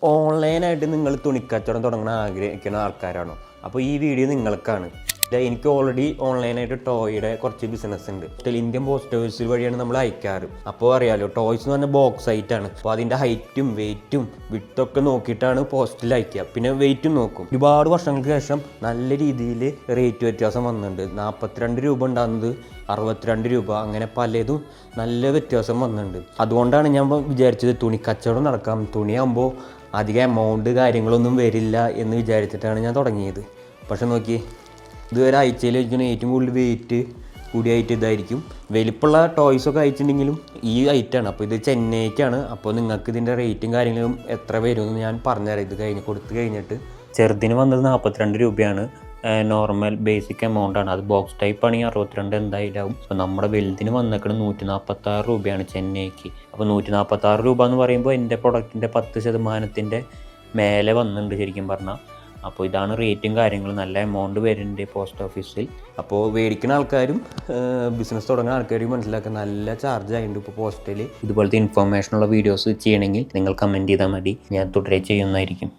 ഓൺലൈനായിട്ട് നിങ്ങൾ തുണിക്കച്ചവടം തുടങ്ങാൻ ആഗ്രഹിക്കുന്ന ആൾക്കാരാണോ? അപ്പോൾ ഈ വീഡിയോ നിങ്ങൾക്കാണ്. എനിക്ക് ഓൾറെഡി ഓൺലൈനായിട്ട് ടോയുടെ കുറച്ച് ബിസിനസ് ഉണ്ട്. ഇന്ത്യൻ പോസ്റ്റ് ഓഫീസ് വഴിയാണ് നമ്മൾ അയക്കാറ്. അപ്പോൾ അറിയാലോ, ടോയ്സ് എന്ന് പറഞ്ഞാൽ ബോക്സ് ആയിട്ടാണ്. അപ്പോൾ അതിൻ്റെ ഹൈറ്റും വെയിറ്റും വിട്ടൊക്കെ നോക്കിയിട്ടാണ് പോസ്റ്റിൽ അയക്കുക. പിന്നെ വെയിറ്റും നോക്കും. ഒരുപാട് വർഷങ്ങൾക്ക് ശേഷം നല്ല രീതിയിൽ റേറ്റ് വ്യത്യാസം വന്നിട്ടുണ്ട്. 42 രൂപ ഉണ്ടാകുന്നത് 62 രൂപ, അങ്ങനെ പലതും നല്ല വ്യത്യാസം വന്നിട്ടുണ്ട്. അതുകൊണ്ടാണ് ഞാൻ വിചാരിച്ചത് തുണിക്കച്ചവടം നടക്കാം. തുണിയാകുമ്പോൾ അധികം എമൗണ്ട് കാര്യങ്ങളൊന്നും വരില്ല എന്ന് വിചാരിച്ചിട്ടാണ് ഞാൻ തുടങ്ങിയത്. പക്ഷെ നോക്കി, ഇതുവരെ ആഴ്ചയിൽ വെച്ചിട്ട് ഏറ്റവും കൂടുതൽ വെയിറ്റ് കൂടിയായിട്ട് ഇതായിരിക്കും. വലിപ്പമുള്ള ടോയ്സൊക്കെ അയച്ചിട്ടുണ്ടെങ്കിലും ഈ ഐറ്റാണ്. അപ്പോൾ ഇത് ചെന്നൈക്കാണ്. അപ്പോൾ നിങ്ങൾക്ക് ഇതിൻ്റെ റേറ്റും കാര്യങ്ങളും എത്ര വരുമെന്ന് ഞാൻ പറഞ്ഞുതരാം. ഇത് കൊടുത്തു കഴിഞ്ഞിട്ട് ചെറുതിന് വന്നത് 42 രൂപയാണ്. നോർമൽ ബേസിക് എമൗണ്ടാണ്. അത് ബോക്സ് ടൈപ്പ് ആണെങ്കിൽ 62 എന്തായാലും ആവും. അപ്പോൾ നമ്മുടെ വലുതിന് വന്നേക്കുന്നത് 146 രൂപയാണ് ചെന്നൈക്ക്. അപ്പോൾ 146 രൂപ എന്ന് പറയുമ്പോൾ എൻ്റെ പ്രൊഡക്റ്റിൻ്റെ 10% മേലെ വന്നിട്ടുണ്ട് ശരിക്കും പറഞ്ഞാൽ. അപ്പോൾ ഇതാണ് റേറ്റും കാര്യങ്ങളും. നല്ല എമൗണ്ട് വരുന്നുണ്ട് പോസ്റ്റ് ഓഫീസിൽ. അപ്പോൾ മേടിക്കുന്ന ആൾക്കാരും ബിസിനസ് തുടങ്ങുന്ന ആൾക്കാരും മനസ്സിലാക്കുക, നല്ല ചാർജ് ആയിട്ടുണ്ട് ഇപ്പോൾ പോസ്റ്റിൽ. ഇതുപോലത്തെ ഇൻഫോർമേഷനുള്ള വീഡിയോസ് ചെയ്യണമെങ്കിൽ നിങ്ങൾ കമൻറ്റ് ചെയ്താൽ മതി, ഞാൻ തുടരെ ചെയ്യുന്നതായിരിക്കും.